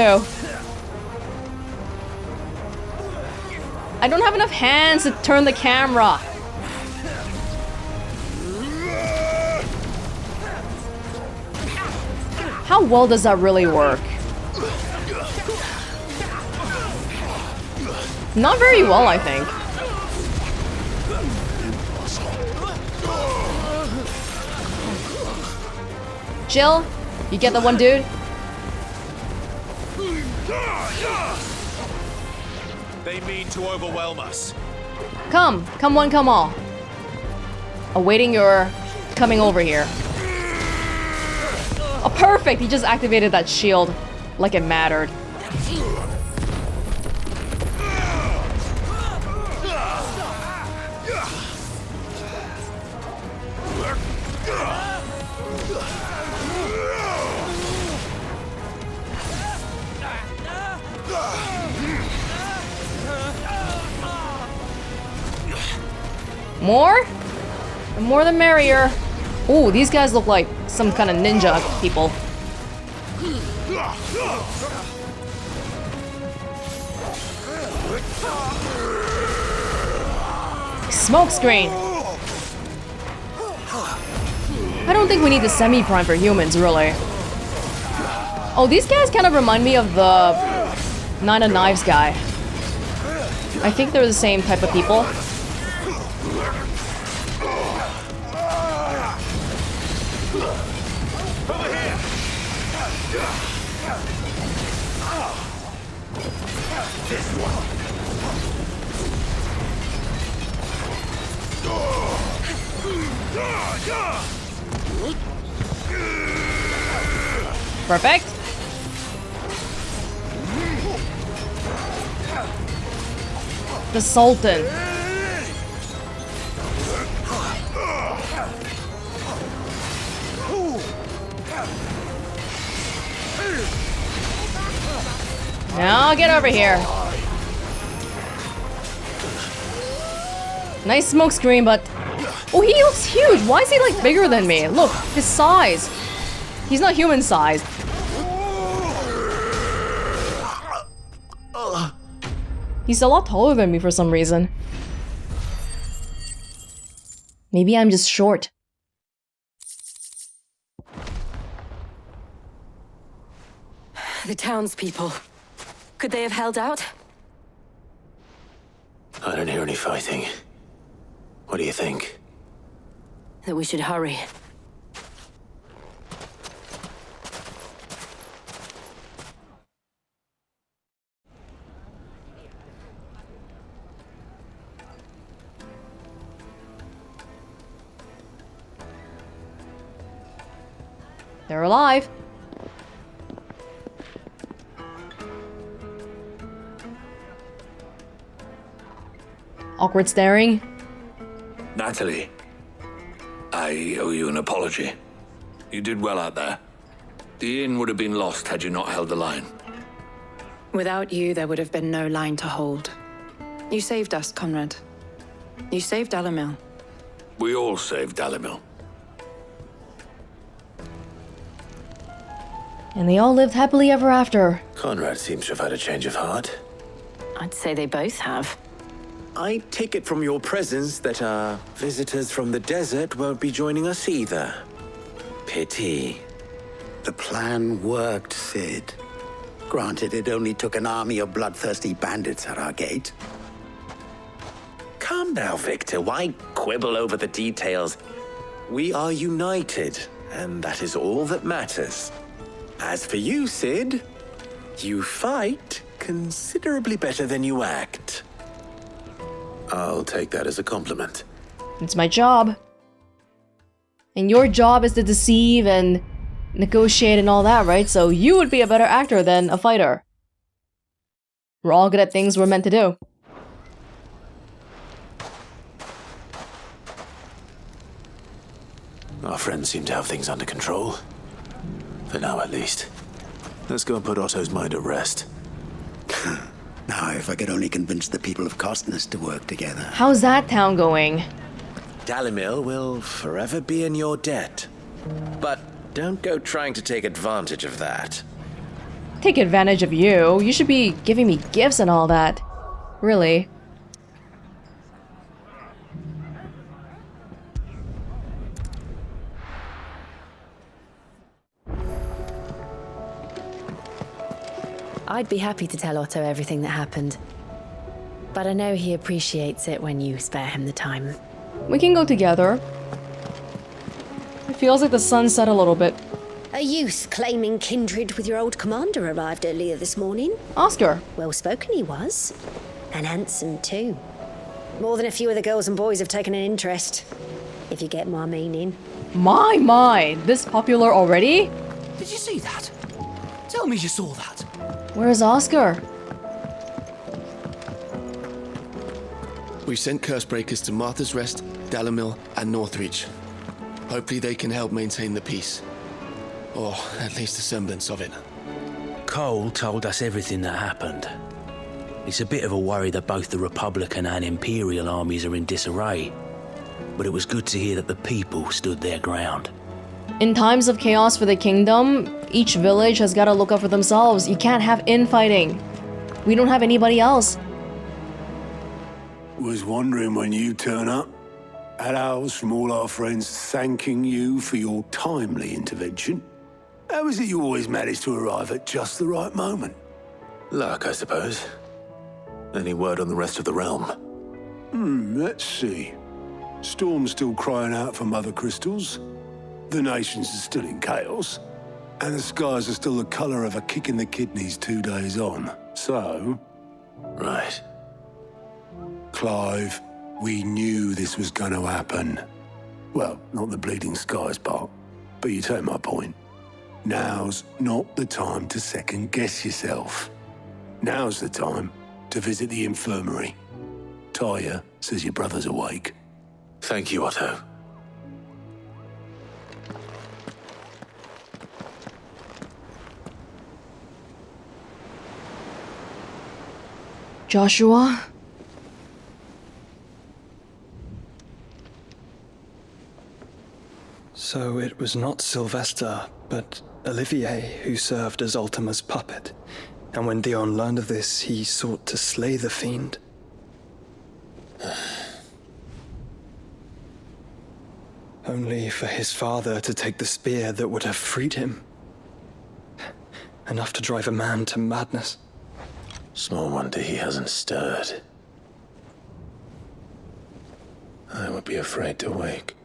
S1: I don't have enough hands to turn the camera. How well does that really work? Not very well, I think. Jill, you get the one dude?
S7: They mean to overwhelm us.
S1: Come one, come all. Awaiting your coming over here. Oh, perfect! He just activated that shield like it mattered. More? The more the merrier. Ooh, these guys look like some kind of ninja people. Smoke screen. I don't think we need the semi-prime for humans, really. Oh, these guys kind of remind me of the Nine of Knives guy. I think they're the same type of people. Perfect. The Sultan. Now get over here. Nice smoke screen, but oh, he looks huge. Why is he like bigger than me? Look, his size. He's not human sized. He's a lot taller than me for some reason. Maybe I'm just short.
S5: The townspeople. Could they have held out?
S3: I don't hear any fighting. What do you think?
S5: That we should hurry.
S1: They're alive. Awkward staring.
S3: Natalie, I owe you an apology. You did well out there. The inn would have been lost had you not held the line.
S2: Without you, there would have been no line to hold. You saved us, Conrad. You saved Dalamil.
S3: We all saved Dalamil.
S1: And they all lived happily ever after.
S3: Conrad seems to have had a change of heart.
S5: I'd say they both have.
S19: I take it from your presence that our visitors from the desert won't be joining us either. Pity.
S17: The plan worked, Sid. Granted, it only took an army of bloodthirsty bandits at our gate.
S19: Calm now, Victor. Why quibble over the details? We are united, and that is all that matters. As for you, Sid, you fight considerably better than you act.
S3: I'll take that as a compliment.
S1: It's my job. And your job is to deceive and negotiate and all that, right? So you would be a better actor than a fighter. We're all good at things we're meant to do.
S3: Our friends seem to have things under control. For now, at least. Let's go and put Otto's mind at rest.
S17: Now, if I could only convince the people of Costness to work together.
S1: How's that town going?
S19: Dalamil will forever be in your debt. But don't go trying to take advantage of that.
S1: Take advantage of you? You should be giving me gifts and all that. Really?
S18: I'd be happy to tell Otto everything that happened. But I know he appreciates it when you spare him the time.
S1: We can go together. It feels like the sun set a little bit.
S18: A youth claiming kindred with your old commander arrived earlier this morning.
S1: Oscar.
S18: Well spoken he was. And handsome too. More than a few of the girls and boys have taken an interest. If you get my meaning.
S1: My, this popular already?
S22: Did you see that? Tell me you saw that.
S1: Where's Oscar?
S8: We sent Cursebreakers to Martha's Rest, Dalamil, and Northreach. Hopefully they can help maintain the peace. Or at least a semblance of it.
S12: Cole told us everything that happened. It's a bit of a worry that both the Republican and Imperial armies are in disarray. But it was good to hear that the people stood their ground.
S1: In times of chaos for the kingdom, each village has got to look out for themselves. You can't have infighting. We don't have anybody else.
S23: Was wondering when you turn up. Had owls from all our friends thanking you for your timely intervention. How is it you always manage to arrive at just the right moment?
S3: Luck, I suppose. Any word on the rest of the realm?
S23: Let's see. Storm's still crying out for Mothercrystals. The nations are still in chaos. And the skies are still the colour of a kick in the kidneys 2 days on. So...
S3: Right.
S23: Clive, we knew this was going to happen. Well, not the bleeding skies part, but you take my point. Now's not the time to second-guess yourself. Now's the time to visit the infirmary. Taya says your brother's awake.
S3: Thank you, Otto.
S1: Joshua?
S24: So it was not Sylvester, but Olivier who served as Ultima's puppet. And when Dion learned of this, he sought to slay the fiend. Only for his father to take the spear that would have freed him. Enough to drive a man to madness.
S3: Small wonder he hasn't stirred. I would be afraid to wake.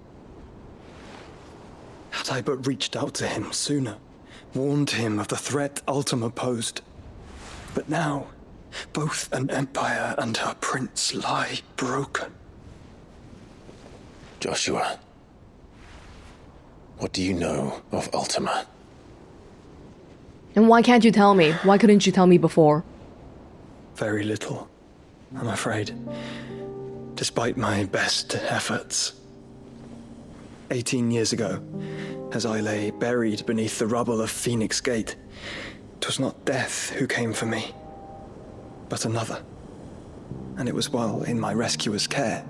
S24: Had I but reached out to him sooner, warned him of the threat Ultima posed. But now, both an empire and her prince lie broken.
S3: Joshua, what do you know of Ultima?
S1: And why can't you tell me? Why couldn't you tell me before?
S24: Very little, I'm afraid. Despite my best efforts. 18 years ago, as I lay buried beneath the rubble of Phoenix Gate, 'twas not death who came for me, but another. And it was while in my rescuer's care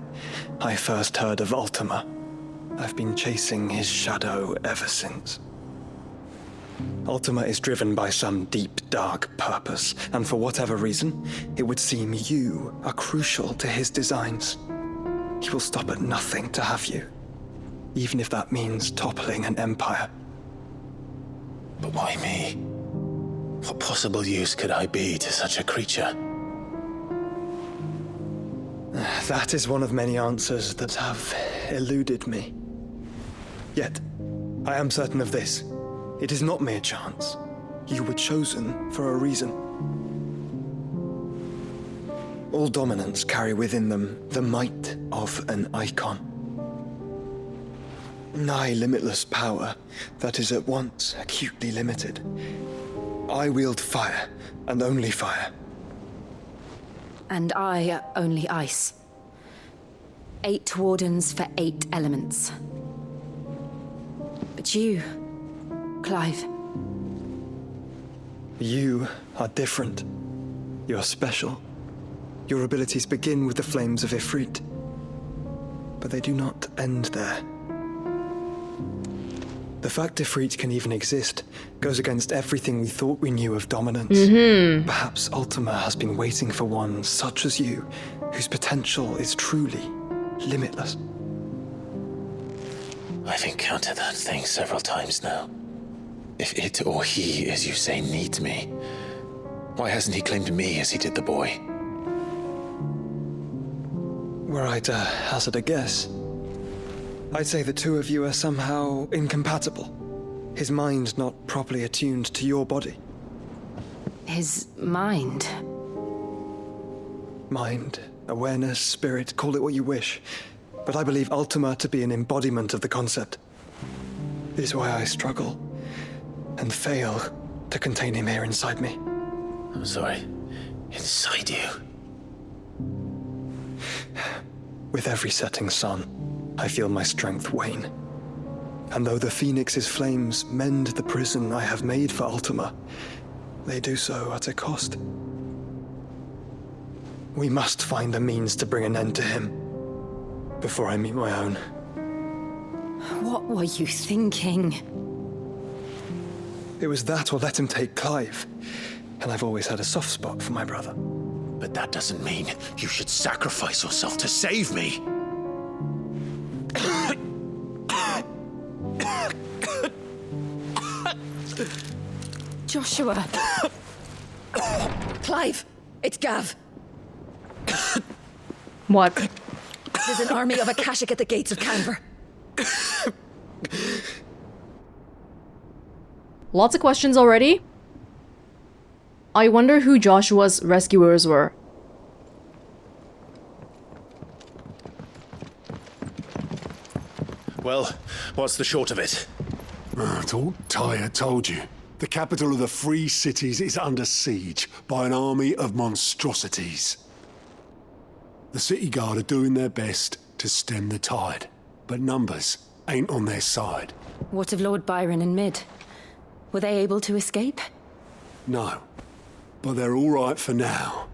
S24: I first heard of Ultima. I've been chasing his shadow ever since. Ultima is driven by some deep, dark purpose, and for whatever reason, it would seem you are crucial to his designs. He will stop at nothing to have you, even if that means toppling an empire.
S3: But why me? What possible use could I be to such a creature?
S24: That is one of many answers that have eluded me. Yet, I am certain of this. It is not mere chance. You were chosen for a reason. All dominants carry within them the might of an Eikon. Nigh limitless power that is at once acutely limited. I wield fire, and only fire.
S5: And I only ice. 8 wardens for 8 elements. But you, Clive.
S24: You are different. You're special. Your abilities begin with the flames of Ifrit. But they do not end there. The fact Ifrit can even exist goes against everything we thought we knew of dominance. Perhaps Ultima has been waiting for one such as you, whose potential is truly limitless.
S3: I've encountered that thing several times now. If it or he, as you say, needs me, why hasn't he claimed me as he did the boy?
S24: Were I to hazard a guess, I'd say the two of you are somehow incompatible. His mind not properly attuned to your body.
S5: His mind?
S24: Mind, awareness, spirit, call it what you wish. But I believe Ultima to be an embodiment of the concept. This is why I struggle and fail to contain him here inside me.
S3: I'm sorry. Inside you?
S24: With every setting sun, I feel my strength wane. And though the Phoenix's flames mend the prison I have made for Ultima, they do so at a cost. We must find a means to bring an end to him before I meet my own.
S5: What were you thinking?
S24: It was that or let him take Clive. And I've always had a soft spot for my brother.
S3: But that doesn't mean you should sacrifice yourself to save me.
S5: Joshua.
S20: Clive, it's Gav.
S1: What?
S20: There's an army of Akashic at the gates of Canver.
S1: Lots of questions already? I wonder who Joshua's rescuers were.
S3: Well, what's the short of it?
S13: Thought Tyre told you. The capital of the Free Cities is under siege by an army of monstrosities. The City Guard are doing their best to stem the tide, but numbers ain't on their side.
S5: What of Lord Byron and Mid? Were they able to escape?
S13: No, but they're all right for now.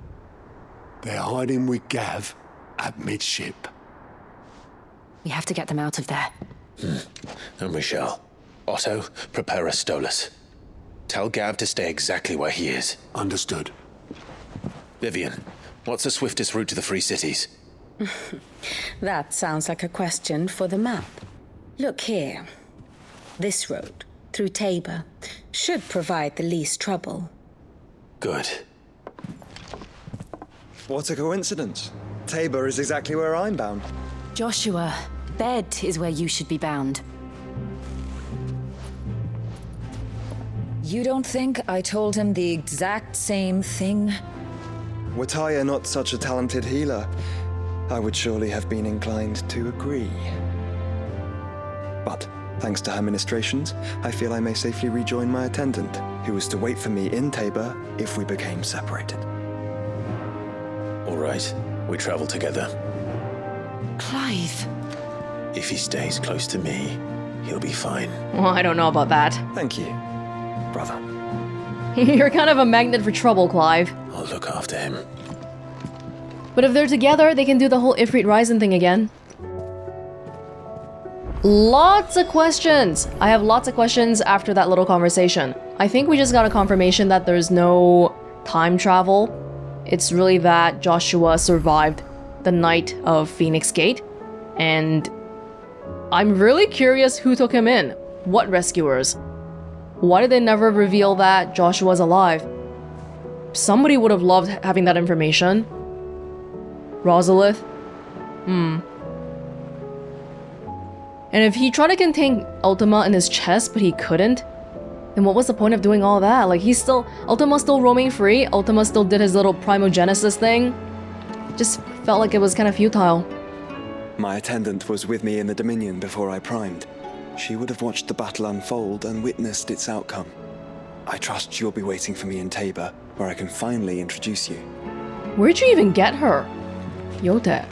S13: They're hiding with Gav at midship.
S5: We have to get them out of there.
S3: And we shall. Otto, prepare a Stolas. Tell Gav to stay exactly where he is.
S13: Understood.
S3: Vivian, what's the swiftest route to the Free Cities?
S4: That sounds like a question for the map. Look here. This road, through Tabor, should provide the least trouble.
S3: Good.
S24: What a coincidence. Tabor is exactly where I'm bound.
S5: Joshua, bed is where you should be bound.
S4: You don't think I told him the exact same thing?
S24: Were Tyre not such a talented healer, I would surely have been inclined to agree. But Thanks to her ministrations, I feel I may safely rejoin my attendant, who was to wait for me in Tabor if we became separated.
S3: All right, we travel together.
S5: Clive.
S3: If he stays close to me, he'll be fine.
S1: Well, I don't know about that.
S24: Thank you, brother.
S1: You're kind of a magnet for trouble, Clive.
S3: I'll look after him.
S1: But if they're together, they can do the whole Ifrit Ryzen thing again. Lots of questions! I have lots of questions after that little conversation. I think we just got a confirmation that there's no time travel. It's really that Joshua survived the night of Phoenix Gate. And I'm really curious who took him in. What rescuers? Why did they never reveal that Joshua's alive? Somebody would have loved having that information. Rosalith? And if he tried to contain Ultima in his chest, but he couldn't, then what was the point of doing all that? Like, Ultima's still roaming free, Ultima still did his little Primogenesis thing. Just felt like it was kind of futile.
S24: My attendant was with me in the Dominion before I primed. She would have watched the battle unfold and witnessed its outcome. I trust you'll be waiting for me in Tabor, where I can finally introduce you.
S1: Where'd you even get her? Yote.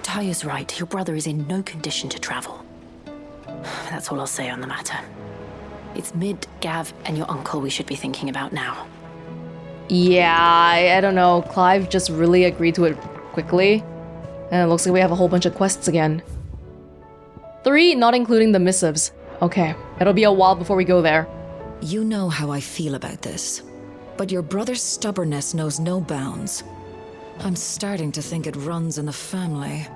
S5: Taya's right. Your brother is in no condition to travel. That's all I'll say on the matter. It's Mid, Gav, and your uncle we should be thinking about now.
S1: Yeah, I don't know. Clive just really agreed to it quickly. And it looks like we have a whole bunch of quests again. 3, not including the missives. Okay, it'll be a while before we go there.
S6: You know how I feel about this, but your brother's stubbornness knows no bounds. I'm starting to think it runs in the family.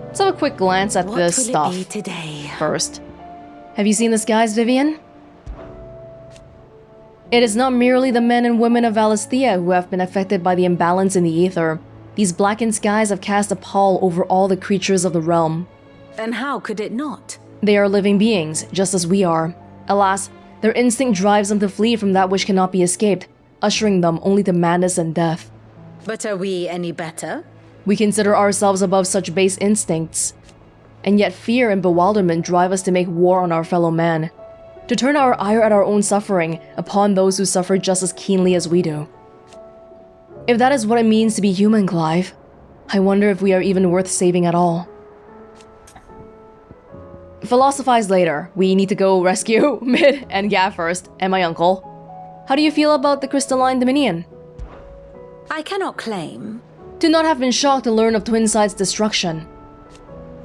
S1: Let's have a quick glance at this stuff
S6: What will it be today?
S1: first. Have you seen this, guys, Vivian? It is not merely the men and women of Valisthea who have been affected by the imbalance in the aether. These blackened skies have cast a pall over all the creatures of the realm.
S6: And how could it not?
S1: They are living beings, just as we are. Alas, their instinct drives them to flee from that which cannot be escaped, ushering them only to madness and death.
S6: But are we any better?
S1: We consider ourselves above such base instincts. And yet fear and bewilderment drive us to make war on our fellow man, to turn our ire at our own suffering upon those who suffer just as keenly as we do. If that is what it means to be human, Clive, I wonder if we are even worth saving at all. Philosophize later. We need to go rescue Mid and Gav first, and my uncle. How do you feel about the Crystalline Dominion?
S6: I cannot claim.
S1: Do not have been shocked to learn of Twinside's destruction.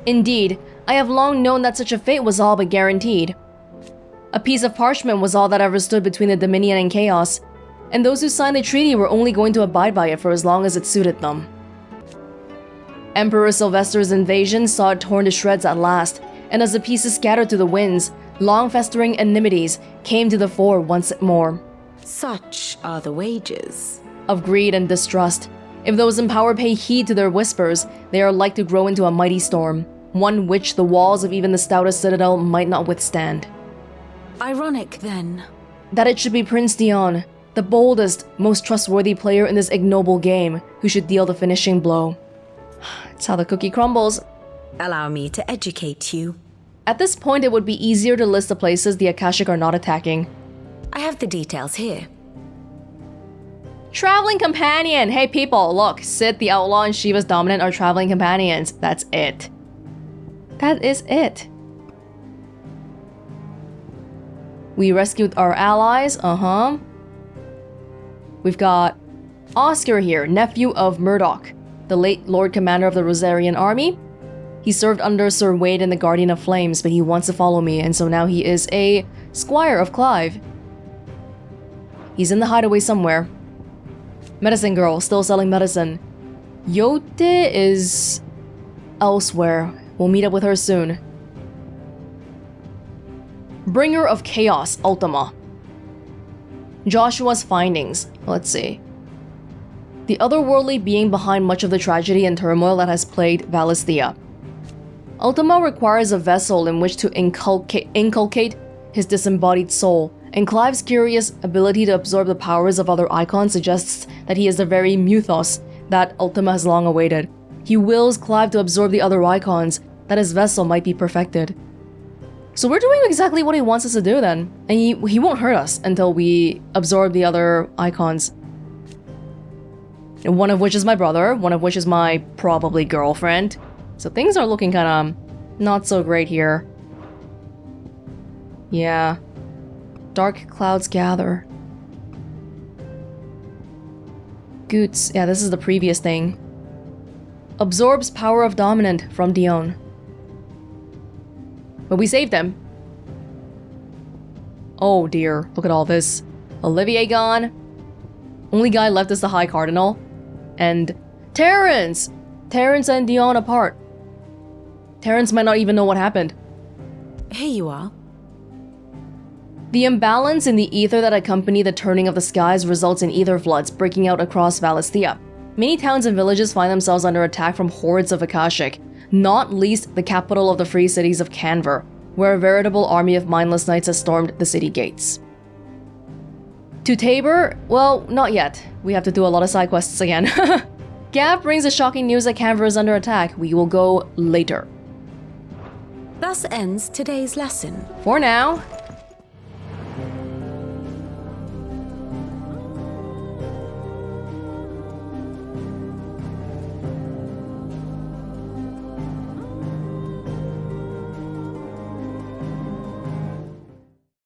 S1: Indeed, I have long known that such a fate was all but guaranteed. A piece of parchment was all that ever stood between the Dominion and Chaos, and those who signed the treaty were only going to abide by it for as long as it suited them. Emperor Sylvester's invasion saw it torn to shreds at last, and as the pieces scattered to the winds, long-festering enmities came to the fore once more.
S6: Such are the wages
S1: of greed and distrust. If those in power pay heed to their whispers, they are like to grow into a mighty storm, one which the walls of even the stoutest citadel might not withstand.
S6: Ironic, then,
S1: that it should be Prince Dion, the boldest, most trustworthy player in this ignoble game, who should deal the finishing blow. It's how the cookie crumbles.
S6: Allow me to educate you.
S1: At this point, it would be easier to list the places the Akashic are not attacking.
S6: I have the details here.
S1: Traveling companion! Hey people, look, Sid the Outlaw and Shiva's Dominant are traveling companions. That's it. That is it. We rescued our allies, We've got Oscar here, nephew of Murdoch, the late Lord Commander of the Rosarian Army. He served under Sir Wade in the Guardian of Flames, but he wants to follow me, and so now he is a squire of Clive. He's in the hideaway somewhere. Medicine girl, still selling medicine. Yote is elsewhere. We'll meet up with her soon. Bringer of Chaos, Ultima. Joshua's findings. Let's see. The otherworldly being behind much of the tragedy and turmoil that has plagued Valisthea. Ultima requires a vessel in which to inculcate his disembodied soul, and Clive's curious ability to absorb the powers of other Eikons suggests that he is the very mythos that Ultima has long awaited. He wills Clive to absorb the other Eikons, that his vessel might be perfected. So we're doing exactly what he wants us to do then. And he won't hurt us until we absorb the other Eikons. One of which is my brother, one of which is my probably girlfriend. So things are looking kinda not so great here. Yeah. Dark clouds gather. Goots. Yeah, this is the previous thing. Absorbs power of dominant from Dion. But we saved them. Oh dear, look at all this. Olivier gone. Only guy left is the High Cardinal. And Terrence! Terrence and Dion apart. Terrence might not even know what happened.
S20: Here you are.
S1: The imbalance in the ether that accompany the turning of the skies results in ether floods breaking out across Valisthea. Many towns and villages find themselves under attack from hordes of Akashic, not least the capital of the free cities of Canver, where a veritable army of mindless knights has stormed the city gates. To Tabor? Well, not yet. We have to do a lot of side quests again. Gav brings the shocking news that Canver is under attack. We will go later.
S20: Thus ends today's lesson.
S1: For now.